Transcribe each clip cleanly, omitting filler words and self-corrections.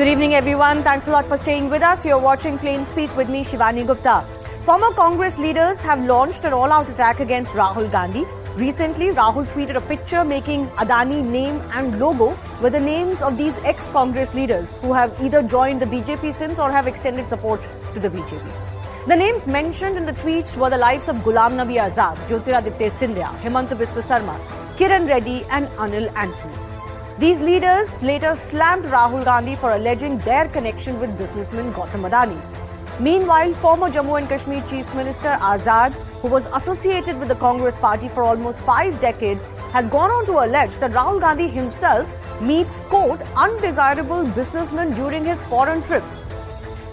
Good evening, everyone. Thanks a lot for staying with us. You're watching Plain Speak with me, Shivani Gupta. Former Congress leaders have launched an all-out attack against Rahul Gandhi. Recently, Rahul tweeted a picture making Adani name and logo with the names of these ex-Congress leaders who have either joined the BJP since or have extended support to the BJP. The names mentioned in the tweets were the likes of Ghulam Nabi Azad, Jyotiraditya Scindia, Himanta Biswa Sarma, Kiran Reddy and Anil Antony. These leaders later slammed Rahul Gandhi for alleging their connection with businessman Gautam Adani. Meanwhile, former Jammu and Kashmir Chief Minister Azad, who was associated with the Congress Party for almost 5 decades, has gone on to allege that Rahul Gandhi himself meets, quote, undesirable businessmen during his foreign trips.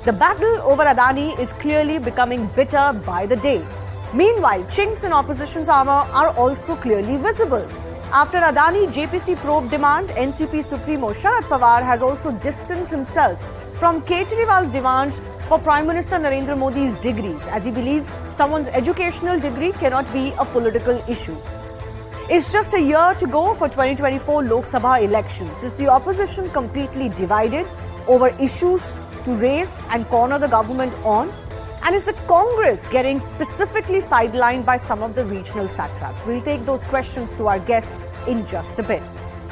The battle over Adani is clearly becoming bitter by the day. Meanwhile, chinks in opposition's armour are also clearly visible. After Adani JPC probe demand, NCP Supremo Sharad Pawar has also distanced himself from Kejriwal's demands for Prime Minister Narendra Modi's degrees, as he believes someone's educational degree cannot be a political issue. It's just a year to go for 2024 Lok Sabha elections. Is the opposition completely divided over issues to raise and corner the government on? And is the Congress getting specifically sidelined by some of the regional satraps? We'll take those questions to our guest in just a bit.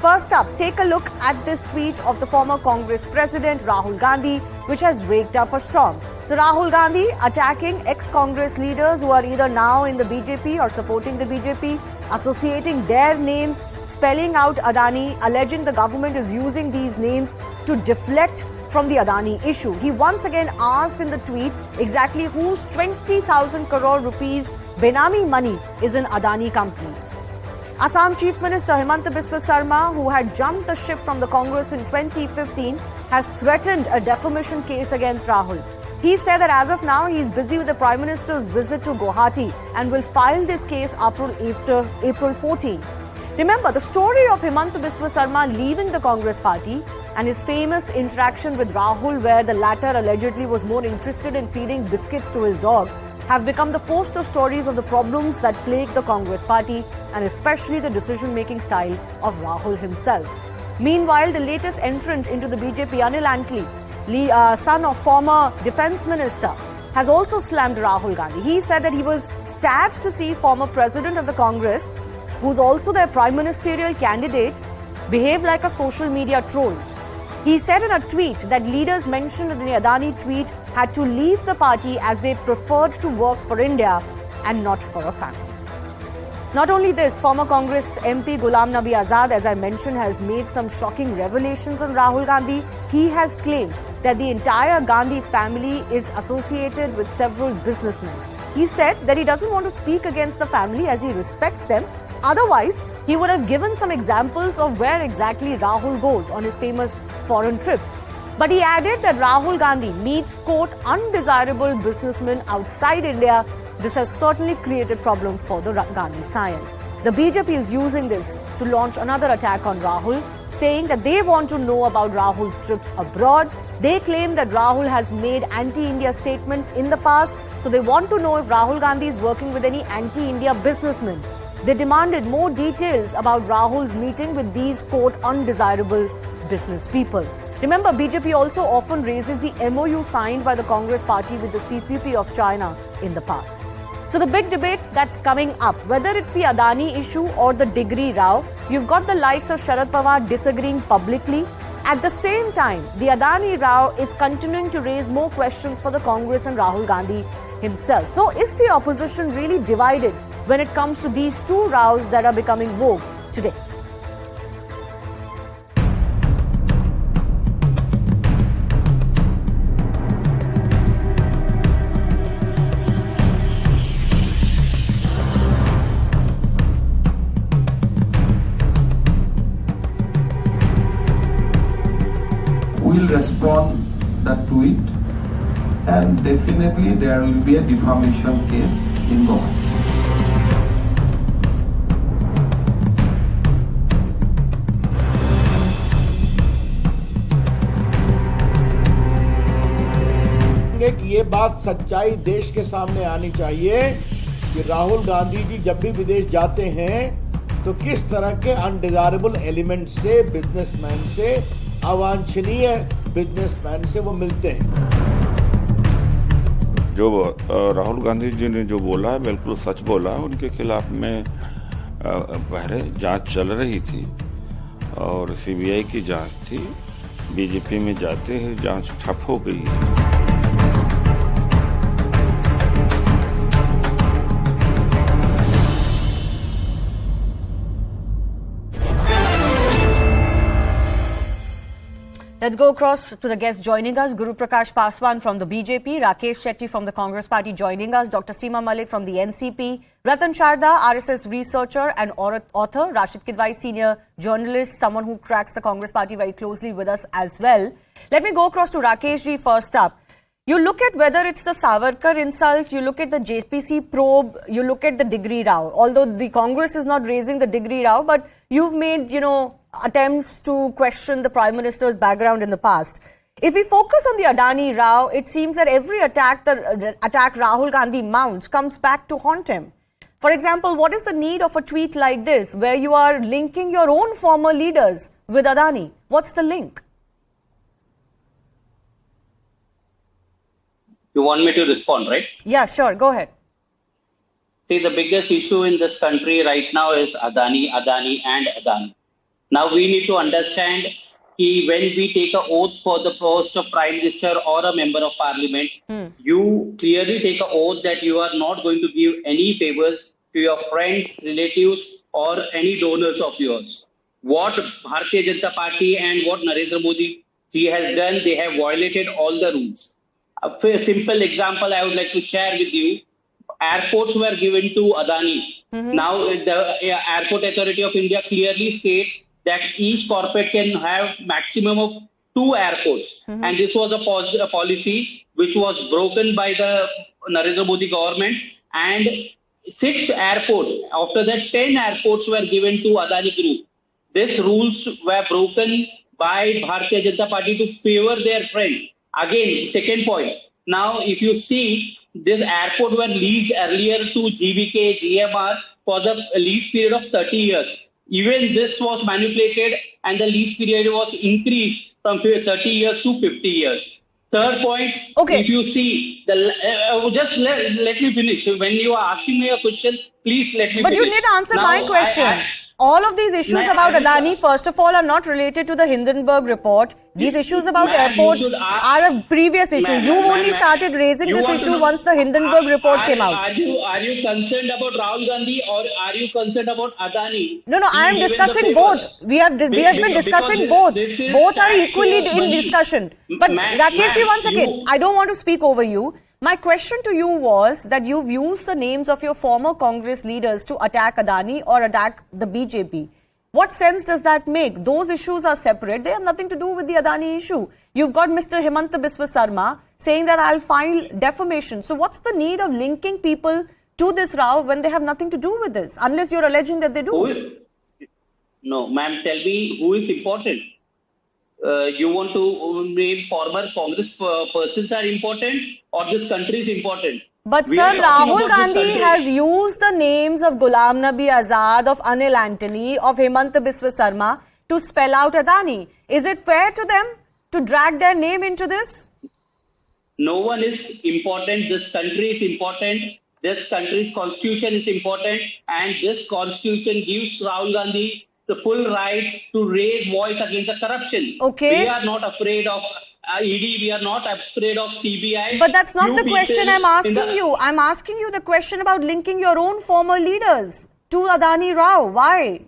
First up, take a look at this tweet of the former Congress President Rahul Gandhi, which has raked up a storm. So Rahul Gandhi attacking ex-Congress leaders who are either now in the BJP or supporting the BJP, associating their names, spelling out Adani, alleging the government is using these names to deflect from the Adani issue. He once again asked in the tweet exactly whose 20,000 crore rupees Benami money is in Adani companies. Assam Chief Minister Himanta Biswa Sarma, who had jumped the ship from the Congress in 2015, has threatened a defamation case against Rahul. He said that as of now, he is busy with the Prime Minister's visit to Guwahati and will file this case after April 14. Remember, the story of Himanta Biswa Sarma leaving the Congress Party and his famous interaction with Rahul, where the latter allegedly was more interested in feeding biscuits to his dog, have become the poster stories of the problems that plague the Congress Party and especially the decision-making style of Rahul himself. Meanwhile, the latest entrant into the BJP, Anil Antony, son of former Defence Minister, has also slammed Rahul Gandhi. He said that he was sad to see former President of the Congress, who's also their prime ministerial candidate, behave like a social media troll. He said in a tweet that leaders mentioned in the Adani tweet had to leave the party as they preferred to work for India and not for a family. Not only this, former Congress MP Ghulam Nabi Azad, as I mentioned, has made some shocking revelations on Rahul Gandhi. He has claimed that the entire Gandhi family is associated with several businessmen. He said that he doesn't want to speak against the family as he respects them. Otherwise, he would have given some examples of where exactly Rahul goes on his famous foreign trips. But he added that Rahul Gandhi meets, quote, undesirable businessmen outside India. This has certainly created problem for the Gandhi scion. The BJP is using this to launch another attack on Rahul, saying that they want to know about Rahul's trips abroad. They claim that Rahul has made anti-India statements in the past, so they want to know if Rahul Gandhi is working with any anti-India businessmen. They demanded more details about Rahul's meeting with these, quote, undesirable business people. Remember, BJP also often raises the MOU signed by the Congress Party with the CCP of China in the past. So the big debate that's coming up, whether it's the Adani issue or the degree row, you've got the likes of Sharad Pawar disagreeing publicly. At the same time, the Adani row is continuing to raise more questions for the Congress and Rahul Gandhi himself. So is the opposition really divided when it comes to these two rows that are becoming vogue today? Will respond that tweet, and definitely there will be a defamation case in Guwahati. कि ये बात सच्चाई देश के सामने आनी चाहिए कि राहुल गांधी जी जब भी विदेश जाते हैं तो किस तरह के अनडिजायरेबल एलिमेंट से, बिजनेसमैन से, अवांछनीय बिजनेसमैन से वो मिलते हैं। जो राहुल गांधी जी ने जो बोला है बिल्कुल सच बोला है। उनके खिलाफ में पहले जांच चल रही थी और सीबीआई की जांच थी। बीजेपी में जाते ही जांच ठप हो गई है। Let's go across to the guests joining us. Guru Prakash Paswan from the BJP, Rakesh Shetty from the Congress Party joining us, Dr. Seema Malik from the NCP, Ratan Sharda, RSS researcher and author, Rashid Kidwai, senior journalist, someone who tracks the Congress Party very closely with us as well. Let me go across to Rakesh ji first up. You look at whether it's the Savarkar insult, you look at the JPC probe, you look at the degree row. Although the Congress is not raising the degree row, but you've made, attempts to question the Prime Minister's background in the past. If we focus on the Adani row, it seems that every attack Rahul Gandhi mounts comes back to haunt him. For example, what is the need of a tweet like this, where you are linking your own former leaders with Adani? What's the link? You want me to respond, right? Yeah, sure. Go ahead. See, the biggest issue in this country right now is Adani, and Adani. Now we need to understand that when we take an oath for the post of Prime Minister or a Member of Parliament, you clearly take an oath that you are not going to give any favors to your friends, relatives or any donors of yours. What Bharatiya Janata Party and what Narendra Modi ji has done, they have violated all the rules. A simple example I would like to share with you. Airports were given to Adani. Now the Airport Authority of India clearly states that each corporate can have maximum of 2 airports. And this was a policy which was broken by the Narendra Modi government. And 6 airports, after that 10 airports were given to Adani Group. These rules were broken by Bharatiya Janata Party to favor their friend. Again, second point. Now, if you see, this airport were leased earlier to GVK, GMR for the lease period of 30 years. Even this was manipulated and the lease period was increased from 30 years to 50 years. Third point, if you see, just let me finish. When you are asking me a question, please let me finish. But you need to answer my question. All of these issues about Adani, first of all, are not related to the Hindenburg report. These issues about airports are a previous issue. You only started raising this issue once the Hindenburg report came out. Are you concerned about Rahul Gandhi or are you concerned about Adani? No, I am discussing both. We have been discussing both. Both are equally in discussion. But Rakesh ji, once again, I don't want to speak over you. My question to you was that you've used the names of your former Congress leaders to attack Adani or attack the BJP. What sense does that make? Those issues are separate. They have nothing to do with the Adani issue. You've got Mr. Himanta Biswa Sarma saying that I'll file defamation. So what's the need of linking people to this row when they have nothing to do with this? Unless you're alleging that they do. No, ma'am, tell me who is important. You want to name former Congress persons are important or this country is important? But sir, Rahul Gandhi has used the names of Ghulam Nabi Azad, of Anil Antony, of Himanta Biswa Sarma to spell out Adani. Is it fair to them to drag their name into this? No one is important. This country is important. This country's constitution is important. And this constitution gives Rahul Gandhi the full right to raise voice against the corruption. Okay. We are not afraid of ED, we are not afraid of CBI. But that's not the question I'm asking you. I'm asking you the question about linking your own former leaders to Adani Rao. Why?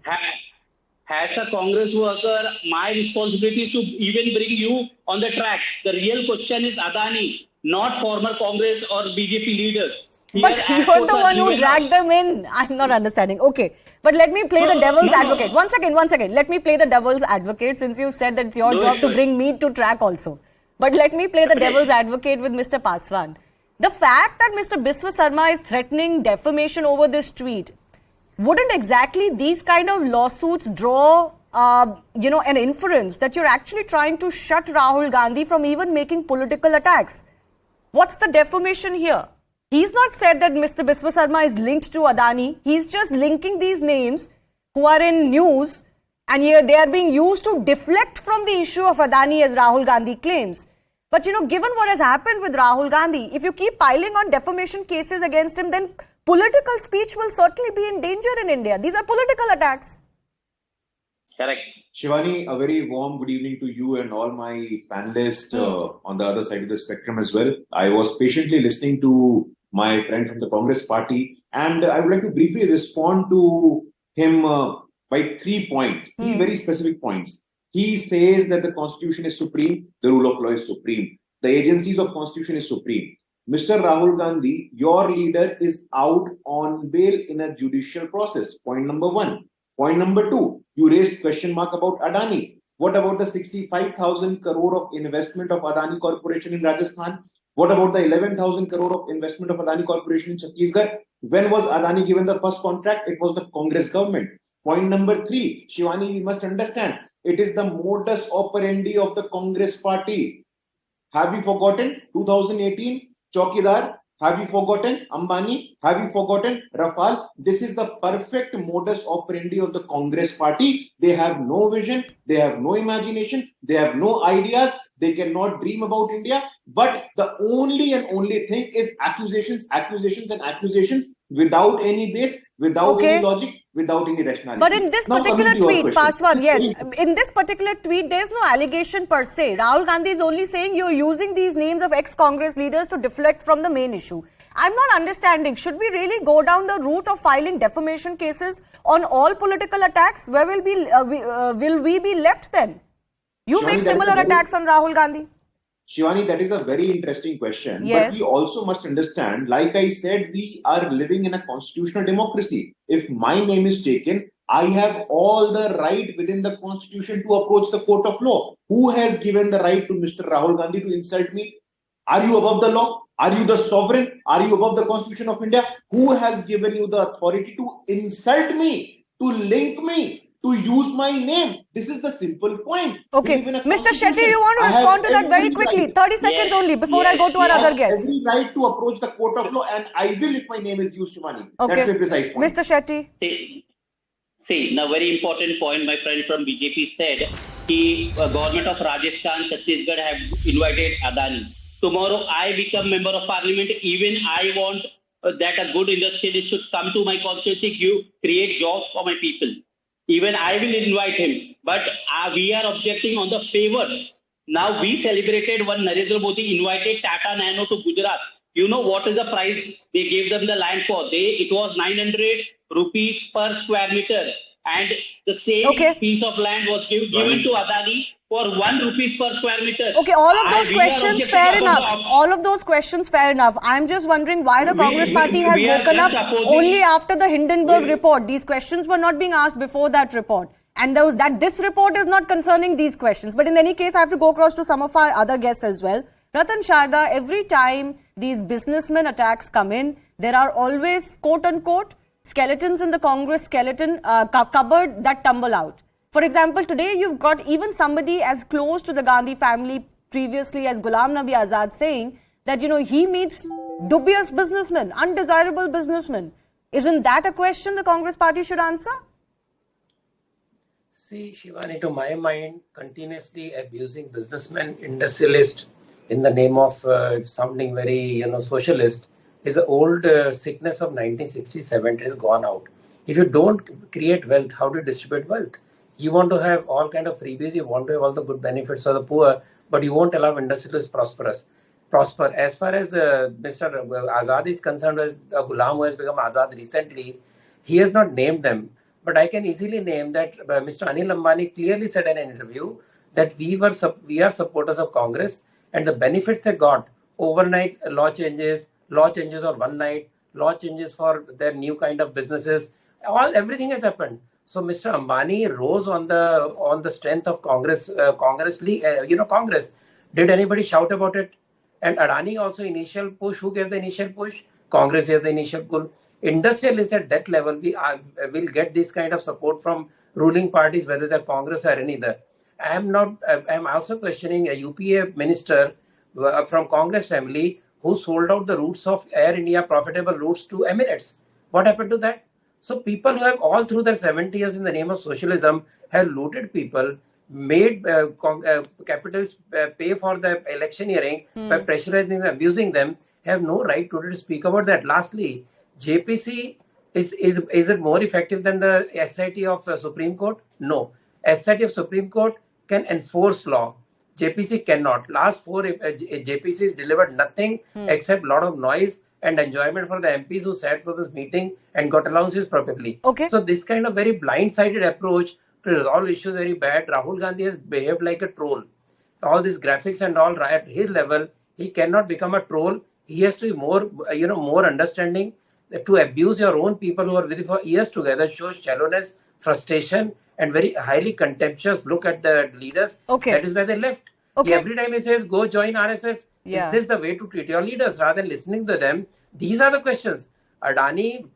As a Congress worker, my responsibility is to even bring you on the track. The real question is Adani, not former Congress or BJP leaders. But you're the one who dragged them in. I'm not understanding. Okay. But let me play the devil's advocate. One second. Let me play the devil's advocate since you said that it's your job to bring me to track also. But let me play the devil's advocate with Mr. Paswan. The fact that Mr. Biswa Sarma is threatening defamation over this tweet, wouldn't exactly these kind of lawsuits draw, an inference that you're actually trying to shut Rahul Gandhi from even making political attacks? What's the defamation here? He's not said that Mr. Biswa Sarma is linked to Adani. He's just linking these names who are in news And here they are being used to deflect from the issue of Adani, as Rahul Gandhi claims. But given what has happened with Rahul Gandhi, if you keep piling on defamation cases against him, then political speech will certainly be in danger in India. These are political attacks. Correct. Shivani, a very warm good evening to you and all my panelists on the other side of the spectrum as well. I was patiently listening to my friend from the Congress Party, and I would like to briefly respond to him by 3 points, three very specific points. He says that the Constitution is supreme, the rule of law is supreme, the agencies of Constitution is supreme. Mr. Rahul Gandhi, your leader is out on bail in a judicial process. Point number 1. Point number 2, you raised question mark about Adani. What about the 65,000 crore of investment of Adani Corporation in Rajasthan? What about the 11,000 crore of investment of Adani Corporation in Chhattisgarh? When was Adani given the first contract? It was the Congress government. Point number 3, Shivani, we must understand, it is the modus operandi of the Congress Party. Have you forgotten 2018, Chaukidar? Have you forgotten Ambani? Have you forgotten Rafale? This is the perfect modus operandi of the Congress Party. They have no vision, they have no imagination, they have no ideas, they cannot dream about India. But the only and only thing is accusations, accusations and accusations without any base, without any logic, without any rationality. But in this particular tweet, Paswan, yes, in this particular tweet, there is no allegation per se. Rahul Gandhi is only saying you're using these names of ex-Congress leaders to deflect from the main issue. I'm not understanding. Should we really go down the route of filing defamation cases on all political attacks? Where will we be left then? You make similar attacks on Rahul Gandhi. Shivani, that is a very interesting question. Yes. But we also must understand, like I said, we are living in a constitutional democracy. If my name is taken, I have all the right within the constitution to approach the court of law. Who has given the right to Mr. Rahul Gandhi to insult me? Are you above the law? Are you the sovereign? Are you above the Constitution of India? Who has given you the authority to insult me, to link me, to use my name? This is the simple point. Okay, Mr. Shetty, you want to respond to that very quickly? 30 seconds only before I go to our other guest. Every right to approach the court of law, and I will if my name is used, Shivani. Okay. That's the precise point. Mr. Shetty. See, now very important point my friend from BJP said, the government of Rajasthan, Chhattisgarh have invited Adani. Tomorrow I become member of parliament, even I want that a good industrialist should come to my constituency, create jobs for my people. Even I will invite him. But we are objecting on the favors. Now we celebrated when Narendra Modi invited Tata Nano to Gujarat. You know what is the price they gave them the land for? It was 900 rupees per square meter. And the same piece of land was given to Adani for 1 rupees per square meter. Okay, all of those questions, fair enough. All of those questions, fair enough. I'm just wondering why the Congress Party has woken up only after the Hindenburg report. These questions were not being asked before that report. And this report is not concerning these questions. But in any case, I have to go across to some of our other guests as well. Ratan Sharda, every time these businessmen attacks come in, there are always, quote-unquote, skeletons in the Congress skeleton cupboard that tumble out. For example, today you've got even somebody as close to the Gandhi family previously as Ghulam Nabi Azad saying that, he meets dubious businessmen, undesirable businessmen. Isn't that a question the Congress Party should answer? See, Shivani, to my mind, continuously abusing businessmen, industrialists in the name of sounding very, socialist is an old sickness of 1967. It has gone out. If you don't create wealth, how do you distribute wealth? You want to have all kind of freebies, you want to have all the good benefits for the poor, but you won't allow industrialists prosper. As far as Mr. Azad is concerned, as Ghulam who has become Azad recently, he has not named them. But I can easily name that Mr. Anil Ambani clearly said in an interview that we are supporters of Congress, and the benefits they got, overnight law changes on one night, law changes for their new kind of businesses, everything has happened. So Mr. Ambani rose on the strength of Congress. Congress. Did anybody shout about it? And Adani also initial push. Who gave the initial push? Congress gave the initial pull. Industrialists at that level will get this kind of support from ruling parties, whether they're Congress or any other. I'm also questioning a UPA minister from Congress family who sold out the routes of Air India profitable routes to Emirates. What happened to that? So people who have all through their 70 years in the name of socialism have looted people, made capitalists pay for the electioneering by pressurizing them, abusing them, have no right to speak about that. Lastly, JPC is it more effective than the SIT of Supreme Court? No. SIT of Supreme Court can enforce law. JPC cannot. Last four JPCs delivered nothing except a lot of noise and enjoyment for the MPs who sat for this meeting and got allowances properly. Okay. So this kind of very blind-sided approach to resolve issues very bad. Rahul Gandhi has behaved like a troll. All these graphics and all at his level, he cannot become a troll. He has to be more, more understanding. To abuse your own people who are with you for years together shows shallowness, frustration, and very highly contemptuous look at the leaders. Okay. That is why they left. Okay. Every time he says, go join RSS, Yeah. is this the way to treat your leaders? Rather than listening to them, these are the questions. Adani,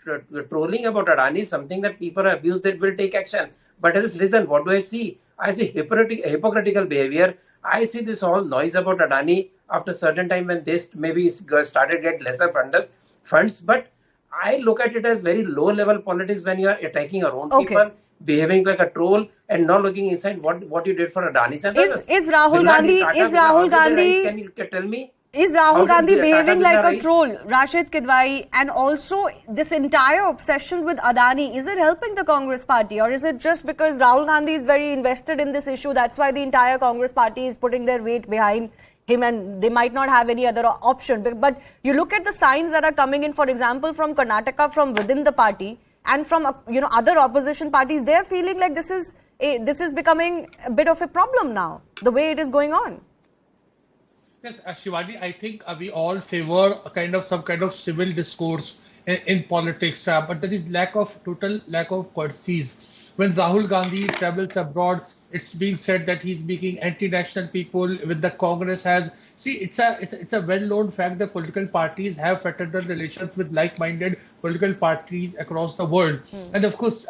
trolling about Adani is something that people are abused that will take action. But as a citizen, what do I see? I see hypocritical behavior. I see this all noise about Adani after a certain time when they maybe started get lesser funds. But I look at it as very low-level politics when you are attacking your own Okay. people, behaving like a troll, and not looking inside what you did for Adani. Is Rahul Gandhi? Can you tell me? Is How Rahul did Gandhi the behaving Tata like Birla a rise? troll? Rashid Kidwai, and also this entire obsession with Adani, is it helping the Congress party, or is it just because Rahul Gandhi is very invested in this issue, that's why the entire Congress party is putting their weight behind him and they might not have any other option? But you look at the signs that are coming in, for example, from Karnataka, from within the party, and from other opposition parties, they're feeling like this is becoming a bit of a problem now, the way it is going on. Yes, Shivani, I think we all favor some kind of civil discourse in politics, but there is total lack of courtesies. When Rahul Gandhi travels abroad, it's being said that he's making anti-national people with the Congress has. See, it's a well-known fact that political parties have fraternal relations with like-minded political parties across the world. And of course,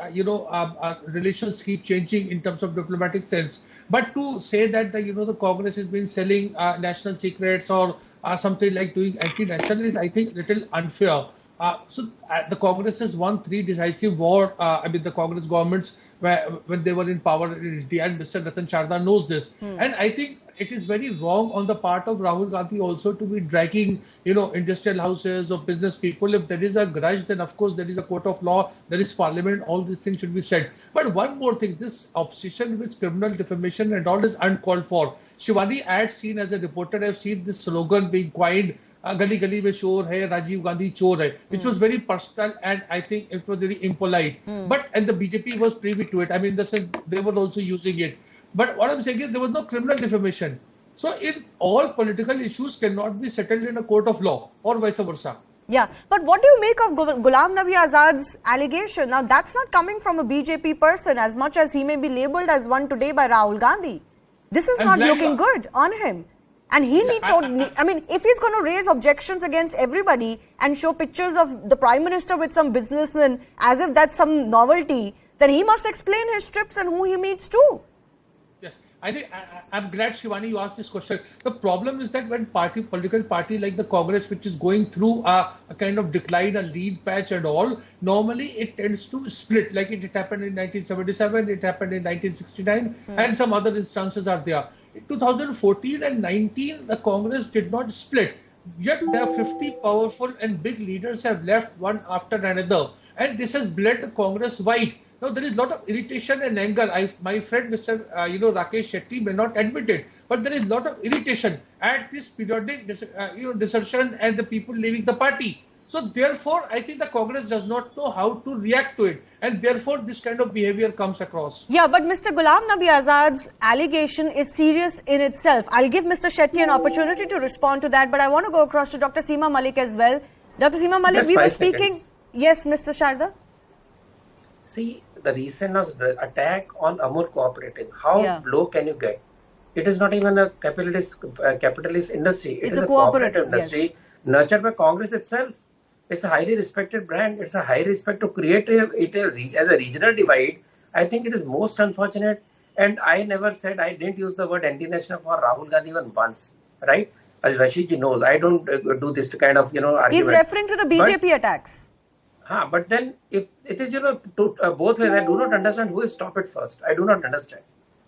relations keep changing in terms of diplomatic sense. But to say that the Congress has been selling national secrets or something like doing anti-national is, I think, little unfair. The Congress has won 3 decisive war. The Congress governments when they were in power in India, and Mr. Ratan Sharda knows this. And I think it is very wrong on the part of Rahul Gandhi also to be dragging, industrial houses or business people. If there is a grudge, then of course there is a court of law, there is parliament, all these things should be said. But one more thing, this obsession with criminal defamation and all is uncalled for. Shivani, I had seen as a reporter, I've seen this slogan being coined, Gali Gali mein Shor hai, Rajiv Gandhi Chor hai, which was very personal and I think it was very impolite. And the BJP was privy to it. In the sense they were also using it. But what I'm saying is there was no criminal defamation. So in all political issues cannot be settled in a court of law or vice versa. Yeah, but what do you make of Ghulam Nabi Azad's allegation? Now, that's not coming from a BJP person as much as he may be labelled as one today by Rahul Gandhi. This is not looking good on him. And he needs, if he's going to raise objections against everybody and show pictures of the Prime Minister with some businessmen as if that's some novelty, then he must explain his trips and who he meets too. Yes, I think I'm glad, Shivani, you asked this question. The problem is that when political party like the Congress, which is going through a kind of decline, a lean patch and all, normally it tends to split. Like it happened in 1977, it happened in 1969, and some other instances are there. In 2014 and 19, the Congress did not split. Yet there are 50 powerful and big leaders have left one after another. And this has bled the Congress wide. Now, there is a lot of irritation and anger. My friend, Mr. Rakesh Shetty may not admit it, but there is a lot of irritation at this periodic, desertion and the people leaving the party. So, therefore, I think the Congress does not know how to react to it. And therefore, this kind of behavior comes across. Yeah, but Mr. Ghulam Nabi Azad's allegation is serious in itself. I'll give Mr. Shetty an opportunity to respond to that, but I want to go across to Dr. Seema Malik as well. Dr. Seema Malik, Just we were 5 speaking... seconds. Yes, Mr. Sharda? See, the recent attack on Amul Cooperative, how low can you get? It is not even a capitalist industry. It is a cooperative industry nurtured by Congress itself. It's a highly respected brand. It's a high respect to create it as a regional divide. I think it is most unfortunate. And I never said, I didn't use the word anti-national for Rahul Gandhi even once, right? As Rashid ji knows, I don't do this kind of, arguments. He's referring to the BJP attacks. But then if it is, both ways, I do not understand who is stop it first. I do not understand.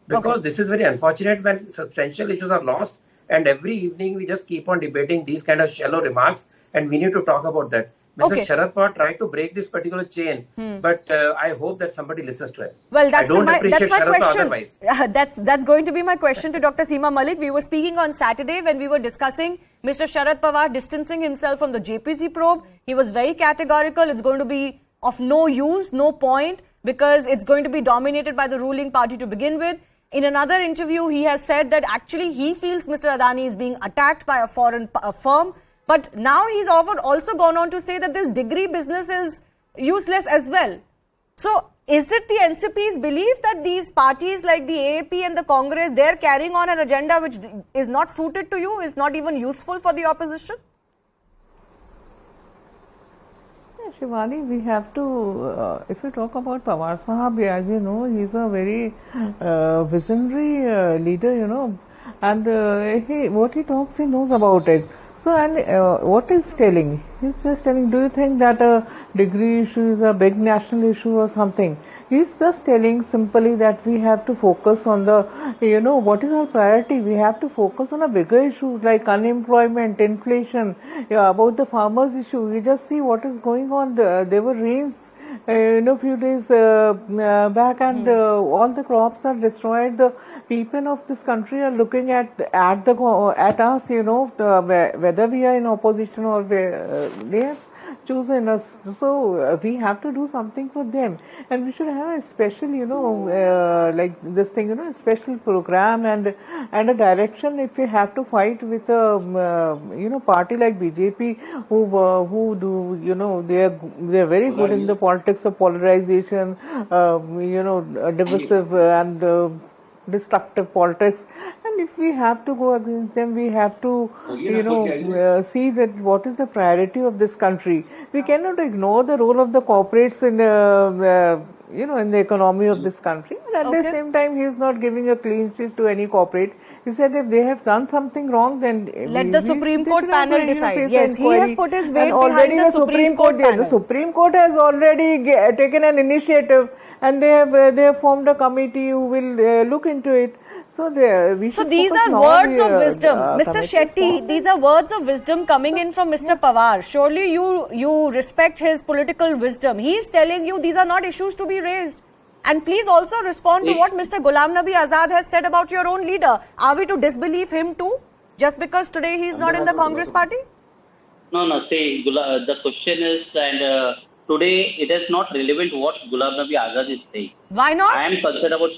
Because this is very unfortunate when substantial issues are lost and every evening we just keep on debating these kind of shallow remarks and we need to talk about that. Mr. Sharad Pawar tried to break this particular chain, but I hope that somebody listens to him. Well, that's my question. That's going to be my question to Dr. Seema Malik. We were speaking on Saturday when we were discussing Mr. Sharad Pawar distancing himself from the JPC probe. He was very categorical. It's going to be of no use, no point, because it's going to be dominated by the ruling party to begin with. In another interview, he has said that actually he feels Mr. Adani is being attacked by a foreign firm. But now he's also gone on to say that this degree business is useless as well. So is it the NCP's belief that these parties like the AAP and the Congress, they're carrying on an agenda which is not suited to you, is not even useful for the opposition? Shivani, we have to, if you talk about Pawar Sahab, as you know, he's a very visionary leader, and what he talks, he knows about it. So, and what he's telling? He's just telling, do you think that a degree issue is a big national issue or something? He's just telling simply that we have to focus on the, what is our priority? We have to focus on the bigger issues like unemployment, inflation, about the farmers' issue. We just see what is going on. There were rains few days back, and all the crops are destroyed. The people of this country are looking at us, whether we are in opposition or they have chosen us. So we have to do something for them, and we should have a special, like this thing, a special program and a direction. If we have to fight with a party like BJP, who do, they're very good in the politics of polarization, divisive and destructive politics. And if we have to go against them, we have to, see that what is the priority of this country. We cannot ignore the role of the corporates in in the economy of this country. But at the same time, he is not giving a clean sheet to any corporate. He said if they have done something wrong, then let the Supreme Court panel decide. Yes, he has put his weight behind the Supreme Court panel. The Supreme Court has already taken an initiative, and they have formed a committee who will look into it. So these are words of wisdom, Mr. Shetty. These are words of wisdom coming in from Mr. Pawar. Surely you respect his political wisdom. He is telling you these are not issues to be raised. And please also respond to what Mr. Ghulam Nabi Azad has said about your own leader. Are we to disbelieve him too, just because today he is not in the Congress party? No. See, the question is, and today it is not relevant what Ghulam Nabi Azad is saying. Why not? I am concerned about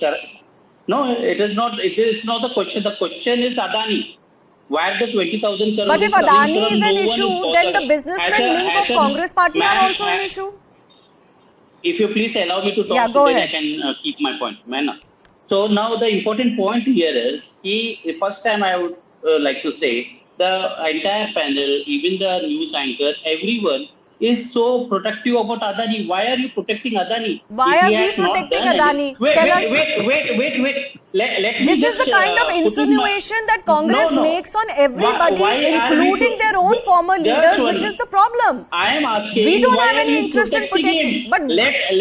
No, it is not. It is not the question. The question is Adani. Where the 20,000 crores? But if Adani is an issue, then the businessmen link of Congress party are also an issue. If you please allow me to talk, then I can keep my point. So now the important point here is, first time I would like to say, the entire panel, even the news anchor, everyone is so protective about Adani. Why are you protecting Adani? Why are we protecting Adani? Wait. Let me this is the kind of insinuation that Congress makes on everybody, including their own former leaders, which is the problem. I am asking, we don't have any interest in protecting. But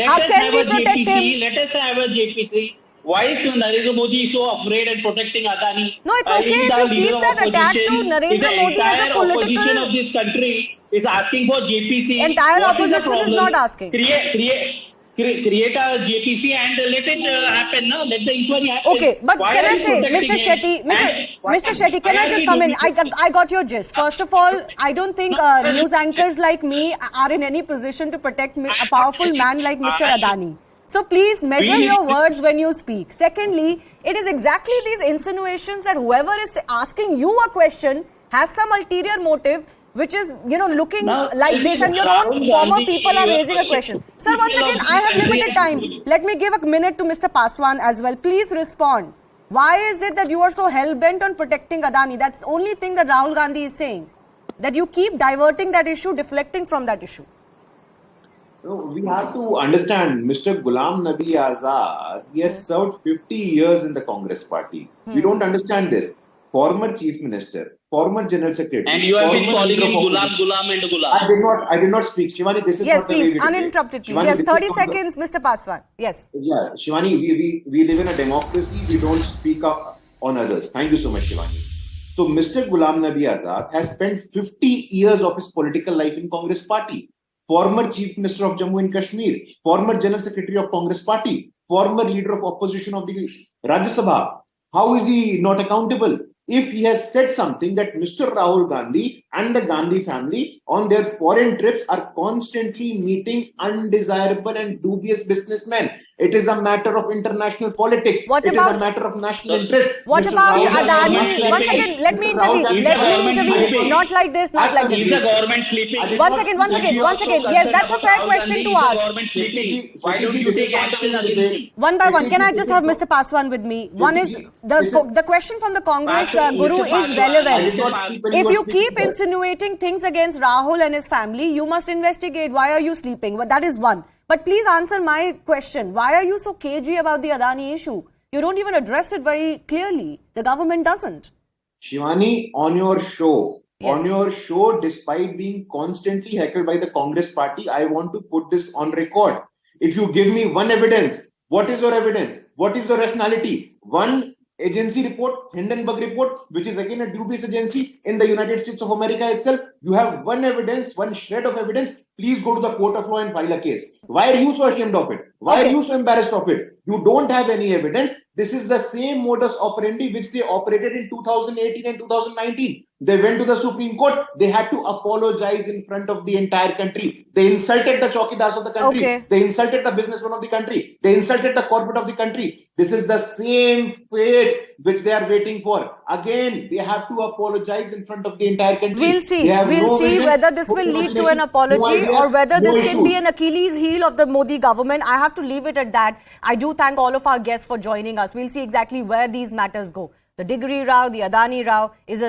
how can we protect him? Let us have a JPC. Why is Narendra Modi so afraid and protecting Adani? No, it's okay if you keep that attack to Narendra Modi as a political... The opposition of this country is asking for JPC. Entire opposition is not asking. Create a JPC and let it happen. No, let the inquiry happen. Okay, but can I say, Mr. Shetty, can I just come in? I got your gist. First of all, I don't think news anchors like me are in any position to protect a powerful man like Mr. Adani. So please measure your words when you speak. Secondly, it is exactly these insinuations that whoever is asking you a question has some ulterior motive, which is, looking like this, and your own former people are raising a question. Sir, once again, I have limited time. Let me give a minute to Mr. Paswan as well. Please respond. Why is it that you are so hell-bent on protecting Adani? That's the only thing that Rahul Gandhi is saying. That you keep diverting that issue, deflecting from that issue. We have to understand Mr. Ghulam Nabi Azad, he has served 50 years in the Congress party. We don't understand this. former chief minister, former general secretary. And you have been former calling leader him of Gulam, opposition. Gulam and Gulam. I did not speak. Shivani, this is Yes, not the way we please, do it. uninterrupted, please. Shivani, Yes, this 30 is not the- seconds, Mr. Paswan. Yes. Yeah, Shivani, we live in a democracy. We don't speak up on others. Thank you so much, Shivani. So, Mr. Ghulam Nabi Azad has spent 50 years of his political life in Congress Party. Former Chief Minister of Jammu and Kashmir, former General Secretary of Congress Party, former Leader of Opposition of the Rajya Sabha. How is he not accountable? If he has said something that Mr. Rahul Gandhi and the Gandhi family on their foreign trips are constantly meeting undesirable and dubious businessmen. It is a matter of international politics. What It about- is a matter of national interest. What Mr. about Rahul Gandhi Adani? is not Once sleeping. again, let me Mr. Rahul intervene. Gandhi Let me is intervene. sleeping. Not like this, not like Is this. the government sleeping? Once again. Once again. Yes, that's a fair question to ask. Is the government sleeping? Shakti Why don't ji, you this is take not the action way we against debate. him? One by one, can I This just is have not- Mr. Paswan with me? One is this is- the question from the Congress Paswan, guru Mr. is Paswan, relevant. I did not speak when you If were you speaking, keep sir. insinuating things against Rahul and his family, you must investigate. Why are you sleeping? Well, that is one. But please answer my question. Why are you so cagey about the Adani issue? You don't even address it very clearly. The government doesn't. Shivani, on your show, Yes. despite being constantly heckled by the Congress party, I want to put this on record. If you give me one evidence, what is your evidence? What is your rationality? One agency report, Hindenburg report, which is again a dubious agency in the United States of America itself. You have one evidence, one shred of evidence. Please go to the court of law and file a case. Why are you so ashamed of it? Why Okay. are you so embarrassed of it? You don't have any evidence. This is the same modus operandi which they operated in 2018 and 2019. They went to the Supreme Court. They had to apologize in front of the entire country. They insulted the chowkidars of the country. Okay. They insulted the businessmen of the country. They insulted the corporate of the country. This is the same fate which they are waiting for. Again, they have to apologize in front of the entire country. We'll see. They have We'll no see vision, whether this no will lead to imagination, an apology no ideas, or whether no this can issues. be an Achilles heel of the Modi government. I have to leave it at that. I do thank all of our guests for joining us. We'll see exactly where these matters go. The Digri row, the Adani row is a